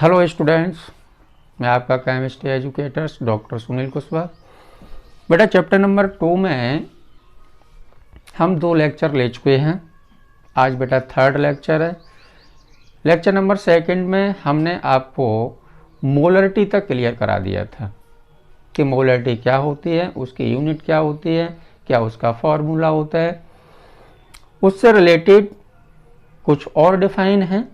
Hello students, मैं आपका chemistry educators doctor Sunil Kushwaha. बेटा चैप्टर नंबर 2 में हम 2 लेक्चर ले चुके हैं। आज बेटा 3rd लेक्चर है। लेक्चर नंबर 2 में हमने आपको मोलरिटी तक क्लियर करा दिया था कि मोलरिटी क्या होती है, उसकी यूनिट क्या होती है, क्या उसका फॉर्मूला होता है। उससे रिलेटेड कुछ और डिफाइन है।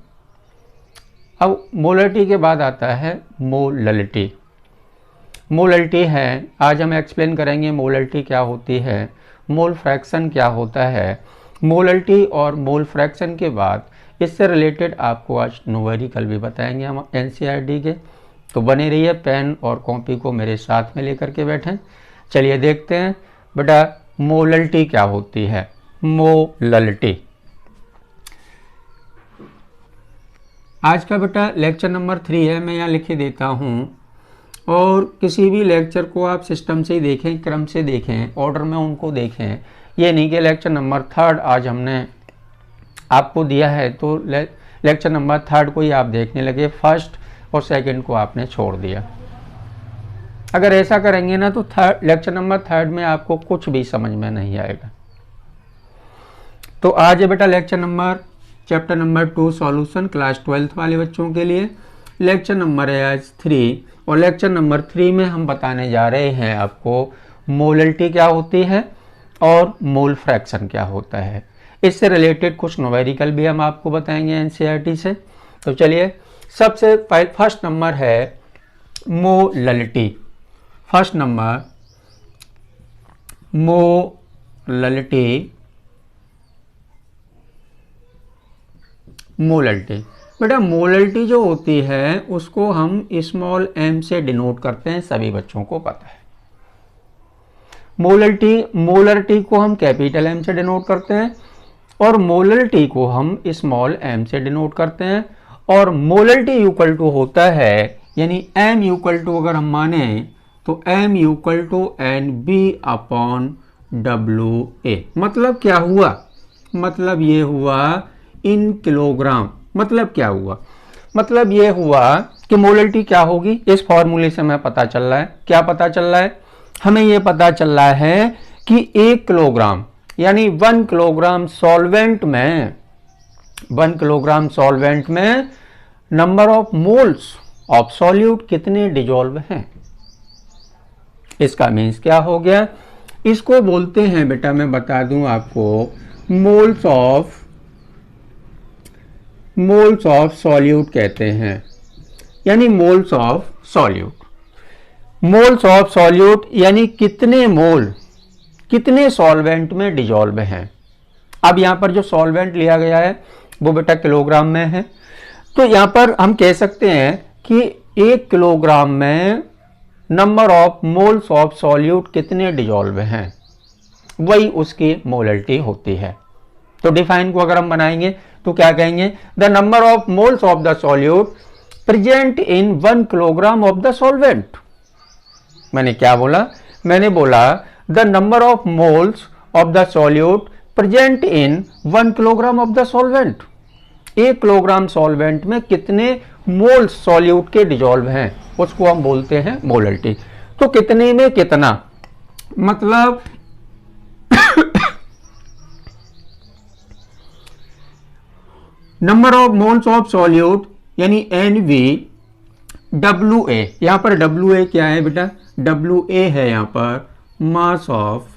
अब मोलरिटी के बाद आता है मोललिटी। मोललिटी है, आज हम एक्सप्लेन करेंगे मोललिटी क्या होती है, मोल फ्रैक्शन क्या होता है। मोललिटी और मोल फ्रैक्शन के बाद इससे रिलेटेड आपको आज न्यूमेरिकल भी बताएंगे हम एनसीईआरटी के। तो बने रहिए, पेन और कॉपी को मेरे साथ में लेकर के बैठें। चलिए देखते हैं बेटा मोललिटी क्या होती है। मोललिटी आज का बेटा लेक्चर नंबर 3 है। मैं यहाँ लिखे देता हूँ, और किसी भी लेक्चर को आप सिस्टम से ही देखें, क्रम से देखें, ऑर्डर में उनको देखें। ये नहीं कि लेक्चर नंबर 3 आज हमने आपको दिया है तो लेक्चर नंबर 3 को ही आप देखने लगे, 1st और 2nd को आपने छोड़ दिया। अगर ऐसा करेंगे ना तो लेक्चर नंबर 3 में आपको कुछ भी समझ में नहीं आएगा। तो आज है बेटा lecture number chapter number 2 solution class 12th वाले बच्चों के लिए। लेक्चर नंबर है आज 3, और लेक्चर नंबर 3 में हम बताने जा रहे हैं आपको मोललिटी क्या होती है और मोल फ्रैक्शन क्या होता है। इससे रिलेटेड कुछ न्यूमेरिकल भी हम आपको बताएंगे एनसीईआरटी से। तो चलिए, सबसे फर्स्ट नंबर है molality. First number molality. Molality बेटा मोललिटी जो होती है उसको हम स्मॉल m से डिनोट करते हैं, सभी बच्चों को पता है। मोलरिटी को हम कैपिटल M से डिनोट करते हैं, और मोललिटी को हम स्मॉल m से डिनोट करते हैं। और मोललिटी इक्वल टू होता है, यानी m इक्वल टू अगर हम माने तो m इक्वल टू NB/WA। मतलब क्या हुआ? मतलब ये हुआ इन किलोग्राम। मतलब क्या हुआ? मतलब ये हुआ कि मोललिटी क्या होगी, इस फॉर्मूले से हमें पता चल रहा है। क्या पता चल रहा है? हमें ये पता चल रहा है कि 1 किलोग्राम यानी 1 किलोग्राम सॉल्वेंट में 1 किलोग्राम सॉल्वेंट में number of moles of solute कितने डिजोल्व हैं। इसका मीन्स क्या हो गया? इसको बोलते हैं बेटा, मैं बता दूं आपको, मोल्स ऑफ सॉल्यूट कहते हैं, यानी moles of solute. Moles of solute यानी कितने मोल कितने सॉल्वेंट में डिजोल्व हैं। अब यहां पर जो सॉल्वेंट लिया गया है वो बेटा किलोग्राम में है। तो यहां पर हम कह सकते हैं कि 1 किलोग्राम में number of moles of solute कितने डिजोल्व हैं, वही उसकी मोललिटी होती है। तो डिफाइन को अगर हम बनाएंगे तो क्या कहेंगे? The number of moles of the solute present in 1 kilogram of the solvent. मैंने क्या बोला? मैंने बोला the number of moles of the solute present in 1 kilogram of the solvent. 1 kilogram solvent में कितने मोल्स सॉल्यूट के डिजोल्व हैं, उसको हम बोलते हैं मोललिटी। तो कितने में कितना, मतलब number of moles of solute यानी NVWA। यहां पर WA क्या है बेटा? WA है यहां पर mass of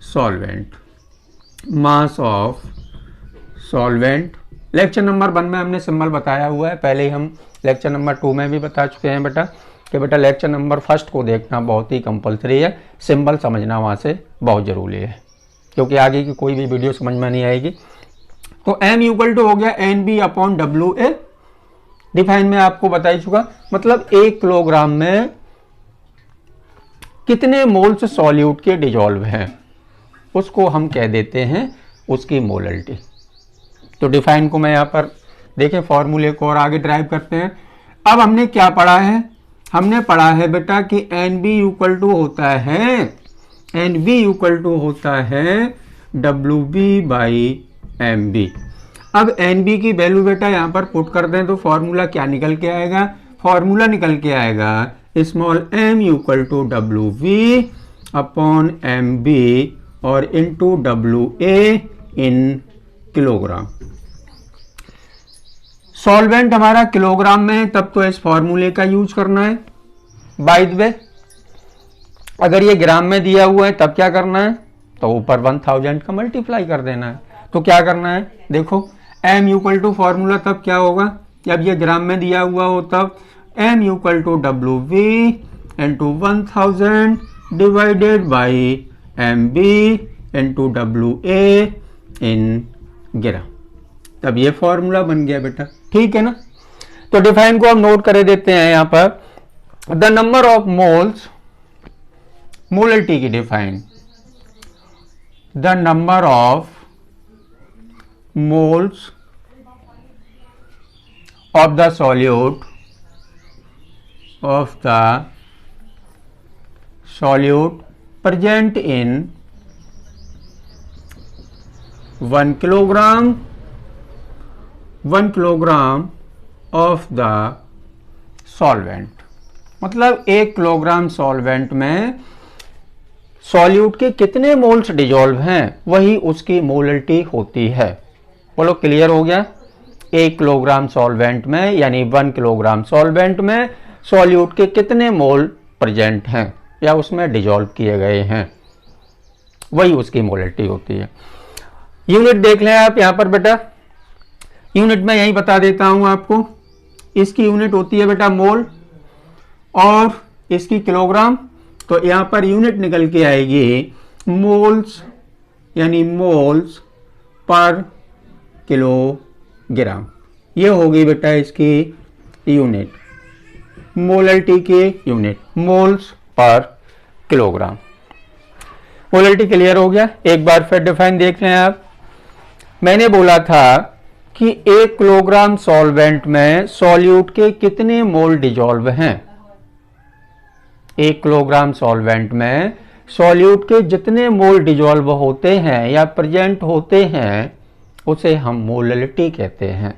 solvent. Mass of solvent lecture number 1 में हमने सिंबल बताया हुआ है, पहले ही हम लेक्चर नंबर 2 में भी बता चुके हैं बेटा कि बेटा लेक्चर नंबर 1 को देखना बहुत ही कंपलसरी है। सिंबल समझना वहां से बहुत जरूरी है, क्योंकि आगे की कोई भी वीडियो समझ में नहीं आएगी। तो m इक्वल टू हो गया NB/WA। डिफाइन में आपको बता ही चुका, मतलब 1 किलोग्राम में कितने मोल्स सॉल्यूट के डिजोल्व हैं, उसको हम कह देते हैं उसकी मोललिटी। तो डिफाइन को मैं यहां पर देखें, फॉर्मूले को और आगे ड्राइव करते हैं। अब हमने क्या पढ़ा है? हमने पढ़ा है बेटा कि NB इक्वल टू होता है WB/MB। अब NB की वैल्यू बेटा यहाँ पर पुट कर दें तो फॉर्मूला क्या निकल के आएगा, फॉर्मूला निकल के आएगा small m equal to WV upon MB और into WA in kilogram. Solvent हमारा किलोग्राम में है तब तो इस फॉर्मूले का यूज करना है। बाय द वे अगर ये ग्राम में दिया हुआ है तब क्या करना है, तो ऊपर 1000 का मल्टीप्लाई कर देना है। तो क्या करना है, देखो m इक्वल टू फॉर्मूला तब क्या होगा, जब ये ग्राम में दिया हुआ हो तब m equal to WV into 1000 divided by MB into WA in gram, तब ये फॉर्मूला बन गया बेटा। ठीक है ना। तो डिफाइन को हम नोट कर देते हैं यहाँ पर, the number of moles, molarity की define, the number of moles of the solute present in 1 kilogram of the solvent। मतलब 1 किलोग्राम सॉल्वेंट में सॉल्यूट के कितने मोल्स डिजोल्व हैं वही उसकी मोलरिटी होती है। बोलो क्लियर हो गया। 1 किलोग्राम सॉल्वेंट में यानी 1 किलोग्राम सॉल्वेंट में सॉल्यूट के कितने मोल प्रेजेंट हैं या उसमें डिजोल्व किए गए हैं वही उसकी मोलरिटी होती है। यूनिट देख लें आप यहाँ पर बेटा, यूनिट में यही बता देता हूं आपको। इसकी यूनिट होती है बेटा मोल और इसकी किलोग्राम। तो यहां पर यूनिट निकल के आएगी मोल्स यानी मोल्स पर किलोग्राम। ये होगी बेटा इसकी यूनिट, मोलरिटी की unit moles per kilogram. Molarity clear हो गया। एक बार फिर डिफाइन देख लें आप। मैंने बोला था कि 1 किलोग्राम सॉल्वेंट में सॉल्यूट के कितने मोल डिजोल्व हैं। 1 किलोग्राम सॉल्वेंट में सॉल्यूट के जितने मोल डिजोल्व होते हैं या प्रेजेंट होते हैं उसे हम मोलरिटी कहते हैं।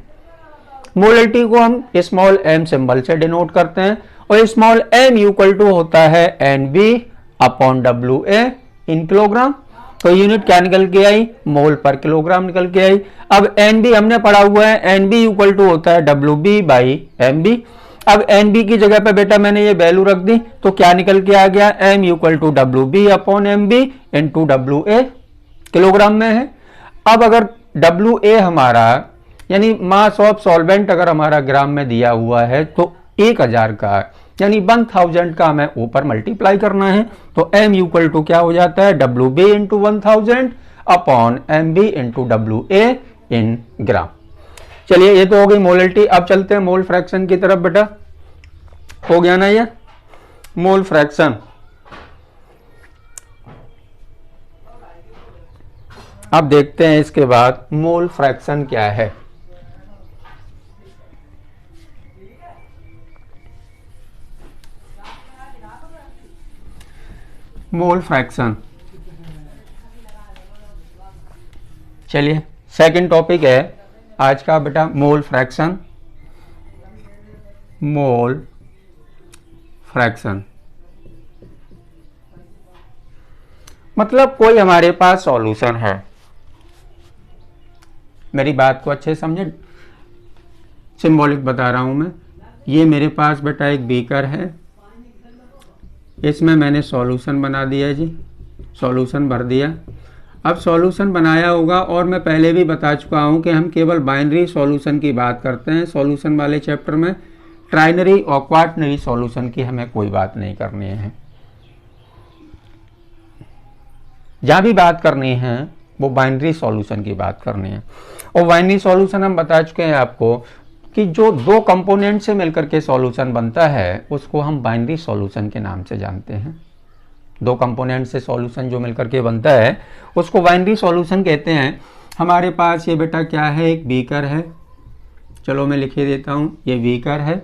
मोलरिटी को हम स्मॉल m सिंबल से डिनोट करते हैं और स्मॉल m इक्वल टू होता है NB upon WA in kilogram. तो यूनिट क्या निकल के आई, मोल पर किलोग्राम निकल के आई। अब NB हमने पढ़ा हुआ है, NB इक्वल टू होता है WB बाई MB। अब NB की जगह पे बेटा मैंने ये वैल्यू रख दी तो क्या निकल के आ गया, M equal to WB upon MB into WA kilogram में है। अब अगर WA हमारा यानी मास ऑफ सॉल्वेंट अगर हमारा ग्राम में दिया हुआ है तो 1000 का यानी 1000 का हमें ऊपर मल्टीप्लाई करना है। तो m इक्वल टू क्या हो जाता है, WB into 1000 upon MB into WA in ग्राम। चलिए ये तो हो गई मोलरिटी। अब चलते हैं मोल फ्रैक्शन की तरफ बेटा। हो गया ना ये मोल फ्रैक्शन। अब देखते हैं इसके बाद मोल फ्रैक्शन क्या है। मोल फ्रैक्शन, चलिए सेकंड टॉपिक है आज का बेटा मोल फ्रैक्शन। मोल फ्रैक्शन मतलब कोई हमारे पास सॉल्यूशन है। मेरी बात को अच्छे समझे, सिंबॉलिक बता रहा हूं मैं। ये मेरे पास बेटा एक बीकर है, इसमें मैंने सॉल्यूशन बना दिया जी, सॉल्यूशन भर दिया। अब सॉल्यूशन बनाया होगा और मैं पहले भी बता चुका हूं कि हम केवल बाइनरी सॉल्यूशन की बात करते हैं सॉल्यूशन वाले चैप्टर में। ट्राइनरी और क्वाटरनरी सॉल्यूशन की हमें कोई बात नहीं करनी है। जहां भी बात करनी है वो बाइनरी सॉल्यूशन की बात करनी है। और बाइनरी सॉल्यूशन हम बता चुके हैं आपको कि जो 2 कंपोनेंट से मिलकर के सॉल्यूशन बनता है उसको हम बाइनरी सॉल्यूशन के नाम से जानते हैं। 2 कंपोनेंट से सॉल्यूशन जो मिलकर के बनता है उसको बाइनरी सॉल्यूशन कहते हैं। हमारे पास ये बेटा क्या है, एक बीकर है। चलो मैं लिखे देता हूँ, ये बीकर है।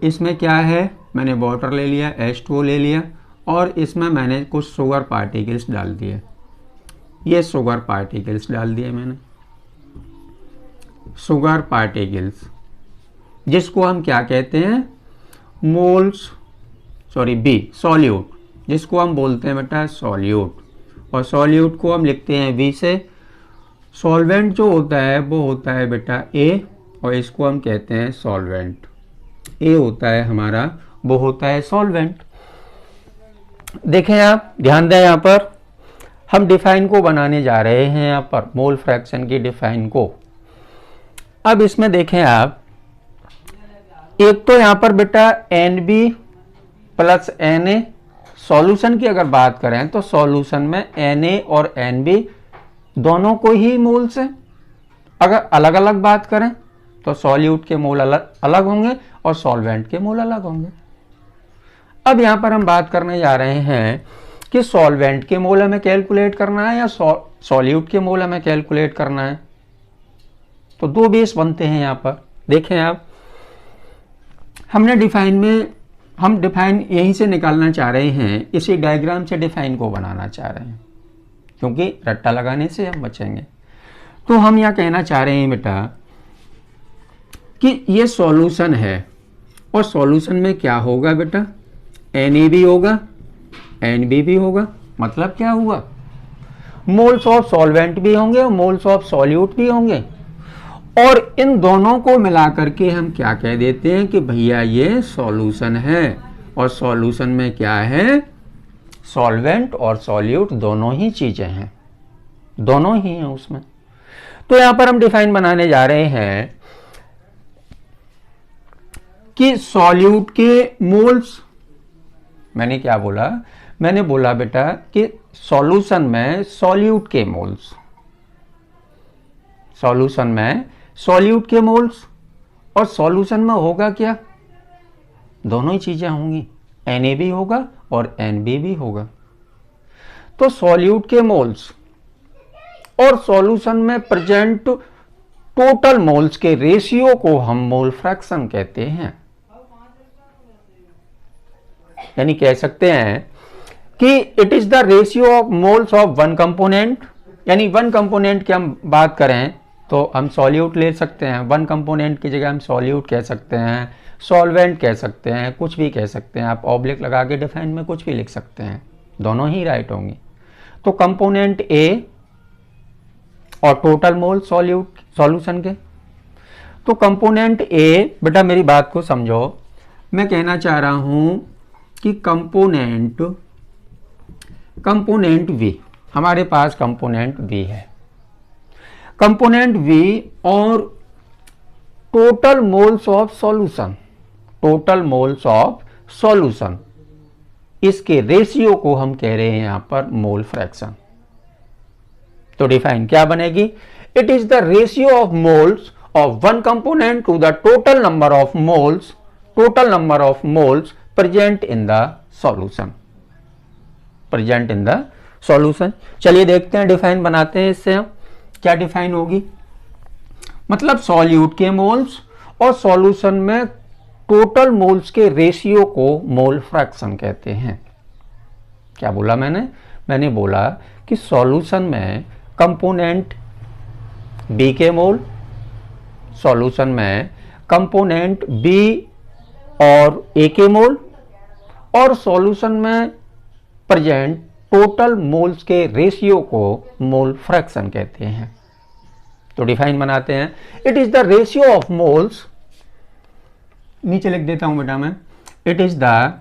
इसमें क्या है, मैंने वाटर ले लिया, H2O ले लिया और इसमें मैंने कुछ शुगर पार्टिकल्स डाल दिए। ये शुगर पार्टिकल्स डाल दिए मैंने। शुगर पार्टिकल्स, जिसको हम क्या कहते हैं, मोल्स, बी सॉल्यूट, जिसको हम बोलते हैं बेटा सॉल्यूट, और सॉल्यूट को हम लिखते हैं वी से। सॉल्वेंट जो होता है वो होता है बेटा ए, और इसको हम कहते हैं सॉल्वेंट। ए होता है हमारा, वो होता है सॉल्वेंट। देखें आप, ध्यान दें, यहाँ पर हम डिफाइन को बनाने जा रहे हैं, यहाँ पर मोल फ्रैक्शन की डिफाइन को। अब इसमें देखें आप, एक तो यहाँ पर बेटा NB प्लस Na, सॉल्यूशन की अगर बात करें तो सॉल्यूशन में Na और NB दोनों को ही मोल्स हैं। अगर अलग अलग बात करें तो सॉल्यूट के मोल अलग अलग होंगे और सॉल्वेंट के मोल अलग होंगे। अब यहाँ पर हम बात करने जा रहे हैं कि सॉल्वेंट के मोल हमें कैलकुलेट करना है या सॉल्यूट के मोल हमें कैलकुलेट करना है। तो दो बेस बनते हैं यहाँ पर। देखें आप, हमने डिफाइन में, हम डिफाइन यहीं से निकालना चाह रहे हैं, इसी डायग्राम से डिफाइन को बनाना चाह रहे हैं, क्योंकि रट्टा लगाने से हम बचेंगे। तो हम यहाँ कहना चाह रहे हैं बेटा कि ये सॉल्यूशन है, और सॉल्यूशन में क्या होगा बेटा, Na भी होगा, Nb भी होगा। मतलब क्या हुआ, मोल्स ऑफ सॉल्वेंट भी होंगे और मोल्स ऑफ सॉल्यूट भी होंगे, और इन दोनों को मिला करके हम क्या कह देते हैं कि भैया ये सॉल्यूशन है। और सॉल्यूशन में क्या है, सॉल्वेंट और सॉल्यूट दोनों ही चीजें हैं, दोनों ही हैं उसमें। तो यहां पर हम डिफाइन बनाने जा रहे हैं कि सॉल्यूट के मोल्स, मैंने क्या बोला, मैंने बोला बेटा कि सॉल्यूशन में सॉल्यूट के मोल्स, सॉल्यूशन में सॉल्यूट के मोल्स, और सॉल्यूशन में होगा क्या, दोनों ही चीजें होंगी, Na भी होगा और Nb भी होगा। तो सॉल्यूट के मोल्स और सॉल्यूशन में प्रेजेंट टोटल मोल्स के रेशियो को हम मोल फ्रैक्शन कहते हैं। यानी कह सकते हैं कि it is the ratio of moles of one component, यानी वन कंपोनेंट की हम बात करें तो हम सॉल्यूट ले सकते हैं, वन कंपोनेंट की जगह हम सॉल्यूट कह सकते हैं, सॉल्वेंट कह सकते हैं, कुछ भी कह सकते हैं, आप ऑब्लिक लगा के डिफाइन में कुछ भी लिख सकते हैं, दोनों ही राइट होंगे। तो कंपोनेंट ए और टोटल मोल सॉल्यूट सॉल्यूशन के। तो कंपोनेंट ए, बेटा मेरी बात को समझो, मैं कहना चाह रहा हूं कि कंपोनेंट वी, हमारे पास कंपोनेंट वी है, कंपोनेंट वी और total moles of solution, total moles of solution, इसके रेशियो को हम कह रहे हैं यहां पर मोल फ्रैक्शन। तो डिफाइन क्या बनेगी, it is the ratio of moles of one component to the total number of moles, total number of moles present in the solution, present in the solution. चलिए देखते हैं, डिफाइन बनाते हैं इससे हम, क्या डिफाइन होगी। मतलब सॉल्यूट के मोल्स और सॉल्यूशन में टोटल मोल्स के रेशियो को मोल फ्रैक्शन कहते हैं। क्या बोला मैंने बोला कि सॉल्यूशन में कंपोनेंट बी के मोल, सॉल्यूशन में कंपोनेंट बी और ए के मोल, और सॉल्यूशन में प्रेजेंट टोटल मोल्स के रेशियो को मोल फ्रैक्शन कहते हैं। तो डिफाइन बनाते हैं, it is the ratio of moles, नीचे लिख देता हूं बेटा मैं, it is the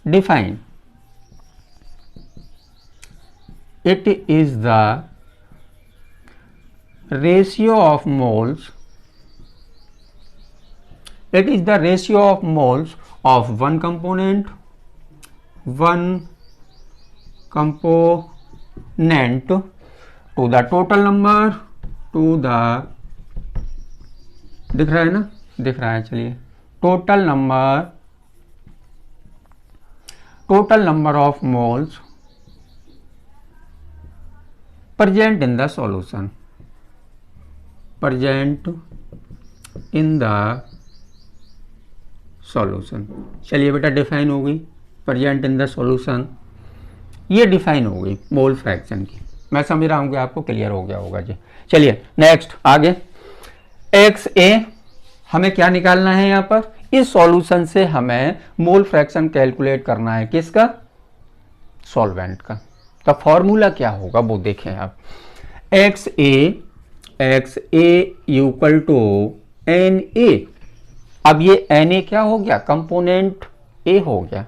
define, it is the ratio of moles, it is the ratio of moles of one component to the total number, to the, दिख रहा है ना, दिख रहा है, चलिए, total number of moles present in the solution, present in the solution. चलिए बेटा डिफाइन हो गई प्रेजेंट इन द सॉल्यूशन, ये डिफाइन हो गई मोल फ्रैक्शन की। मैं समझ रहा हूँ कि आपको क्लियर हो गया होगा जी। चलिए नेक्स्ट आगे, एक्स ए हमें क्या निकालना है यहाँ पर, इस सॉल्यूशन से हमें मोल फ्रैक्शन कैलकुलेट करना है, किसका, सॉल्वेंट का। तो फॉर्मूला क्या होगा वो देखें आप, X A equal to N A. अब ये एन ए क्या हो गया, कंपोनेंट ए हो गया।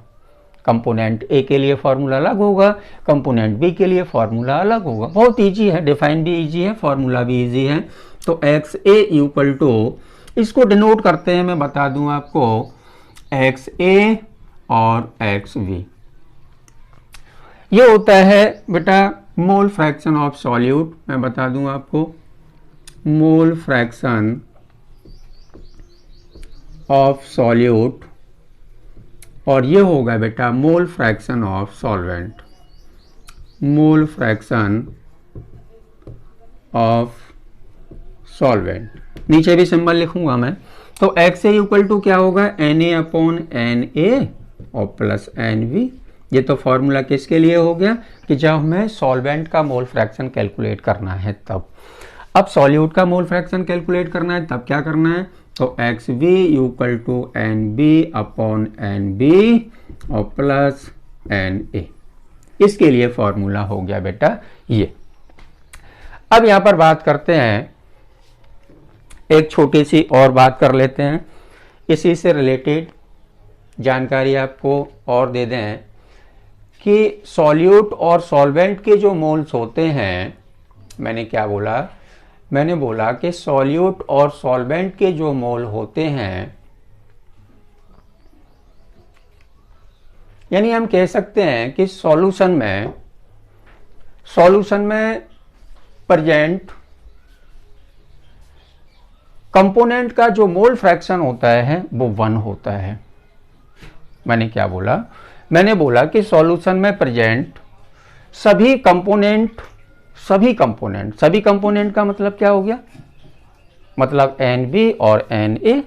कंपोनेंट ए के लिए फॉर्मूला अलग होगा, कंपोनेंट बी के लिए फॉर्मूला अलग होगा। बहुत इजी है, डिफाइन भी इजी है, फॉर्मूला भी इजी है। तो एक्स ए इक्वल टू, इसको डिनोट करते हैं, मैं बता दूं आपको, एक्स ए और एक्स बी। ये होता है बेटा मोल फ्रैक्शन ऑफ सॉल्यूट। मैं बता दूं आपको, मोल फ्रैक्शन ऑफ सॉल्यूट, और ये होगा बेटा मोल fraction of solvent. Mole fraction of solvent, नीचे भी सिंबल लिखूंगा मैं। तो एक्स ए इक्वल टू क्या होगा, N A upon N A और प्लस एन वी। ये तो फॉर्मूला किसके लिए हो गया, कि जब हमें सॉल्वेंट का मोल फ्रैक्शन कैलकुलेट करना है तब। अब सॉल्यूट का मोल फ्रैक्शन कैलकुलेट करना है तब क्या करना है, तो X B equal to N B upon N B और प्लस एन ए। इसके लिए फॉर्मूला हो गया बेटा ये। अब यहां पर बात करते हैं, एक छोटी सी और बात कर लेते हैं, इसी से रिलेटेड जानकारी आपको और दे दें कि सॉल्यूट और सॉल्वेंट के जो मोल्स होते हैं, मैंने क्या बोला, मैंने बोला कि सॉल्यूट और सॉल्वेंट के जो मोल होते हैं, यानी हम कह सकते हैं कि सॉल्यूशन में प्रेजेंट कंपोनेंट का जो मोल फ्रैक्शन होता है वो 1 होता है। मैंने क्या बोला, मैंने बोला कि सॉल्यूशन में प्रेजेंट सभी कंपोनेंट का मतलब क्या हो गया, मतलब एन बी और एन ए,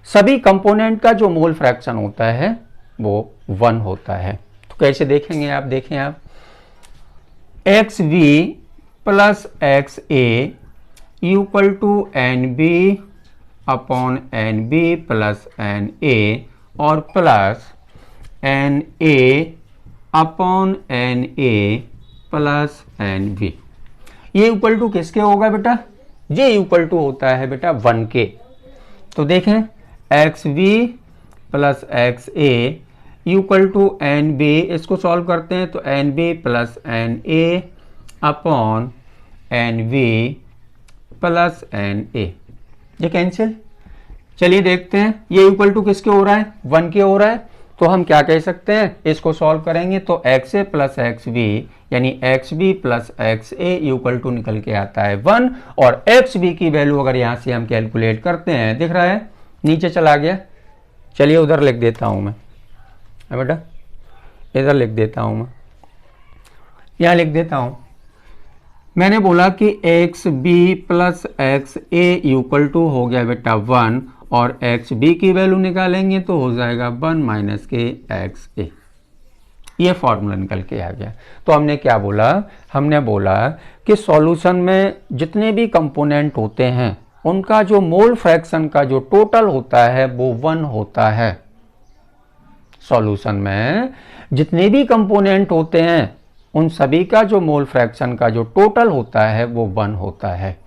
सभी कंपोनेंट का जो मोल फ्रैक्शन होता है वो 1 होता है। तो कैसे देखेंगे आप, देखें आप, X B plus X A equal to N B upon N B plus N A और plus N A upon N A plus N B. ये इक्वल टू किसके होगा बेटा, ये इक्वल टू होता है बेटा 1 के। तो देखें, X B plus X A equal to N B, इसको सॉल्व करते हैं तो N B plus N A upon N B plus N A, ये कैंसिल। चलिए देखते हैं ये इक्वल टू किसके हो रहा है, 1 के हो रहा है। तो हम क्या कह सकते हैं, इसको सॉल्व करेंगे तो X A plus X B यानी X B plus X A equal to निकल के आता है 1, और एक्स बी की वैल्यू अगर यहाँ से हम कैलकुलेट करते हैं, दिख रहा है नीचे चला गया, चलिए उधर लिख देता हूँ मैं, बेटा इधर लिख देता हूँ मैं, यहाँ लिख देता हूँ। मैंने बोला कि X B plus X A equal to हो गया बेटा 1, और एक्स बी की वैल्यू निकालेंगे तो हो जाएगा 1 माइनस के एक्स ए। ये फॉर्मूला निकल के आ गया। तो हमने क्या बोला, हमने बोला कि सॉल्यूशन में जितने भी कंपोनेंट होते हैं उनका जो मोल फ्रैक्शन का जो टोटल होता है वो 1 होता है। सॉल्यूशन में जितने भी कंपोनेंट होते हैं उन सभी का जो मोल फ्रैक्शन का जो टोटल होता है वो 1 होता है।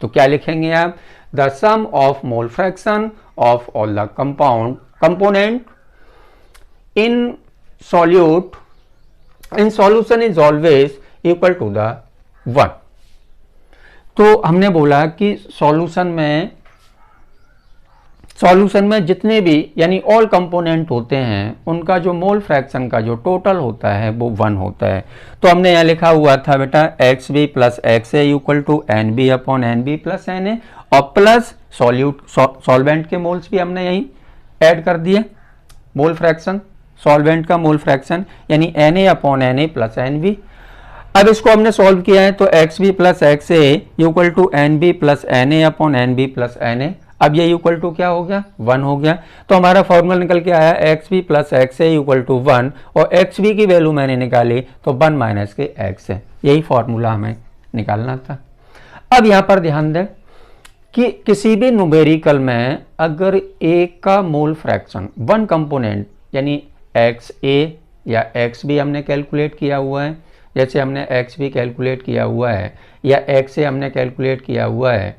तो क्या लिखेंगे आप, the sum of mole fraction of all the component in solute in solution is always equal to the 1। तो हमने बोला कि सॉल्यूशन में जितने भी यानी ऑल कंपोनेंट होते हैं उनका जो मोल फ्रैक्शन का जो टोटल होता है वो 1 होता है। तो हमने यहाँ लिखा हुआ था बेटा X B plus X A equal to N B upon N B plus N A, और प्लस सॉल्वेंट के मोल्स भी हमने यही ऐड कर दिए, मोल फ्रैक्शन सॉल्वेंट का मोल फ्रैक्शन यानी N A upon N A plus N B. अब इसको हमने सॉल्व किया है तो X B plus X A equal to N B plus N A upon N B plus N A. अब ये इक्वल टू क्या हो गया, 1 हो गया। तो हमारा फॉर्मूला निकल के आया X B plus X A equal to 1, और एक्स बी की वैल्यू मैंने निकाली तो 1 माइनस के एक्स है। यही फॉर्मूला हमें निकालना था। अब यहाँ पर ध्यान दें, कि किसी भी न्यूमेरिकल में अगर ए का मोल फ्रैक्शन वन कंपोनेंट यानी एक्स ए या एक्स बी हमने कैलकुलेट किया हुआ है, जैसे हमने एक्स बी कैलकुलेट किया हुआ है या एक्स ए हमने कैलकुलेट किया हुआ है,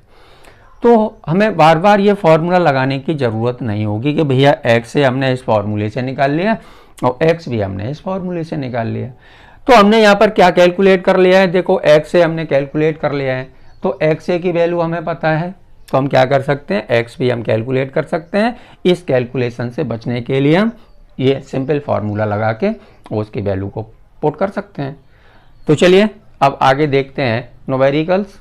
तो हमें बार बार ये फार्मूला लगाने की ज़रूरत नहीं होगी कि भैया एक्स ए हमने इस फार्मूले से निकाल लिया और एक्स बी हमने इस फार्मूले से निकाल लिया। तो हमने यहाँ पर क्या कैलकुलेट कर लिया है, देखो एक्स ए हमने कैलकुलेट कर लिया है, तो एक्स ए की वैल्यू हमें पता है, तो हम क्या कर सकते हैं, एक्स बी हम कैलकुलेट कर सकते हैं। इस कैलकुलेशन से बचने के लिए हम ये सिंपल फार्मूला लगा के उसकी वैल्यू को पुट कर सकते हैं। तो चलिए अब आगे देखते हैं न्यूमेरिकल्स।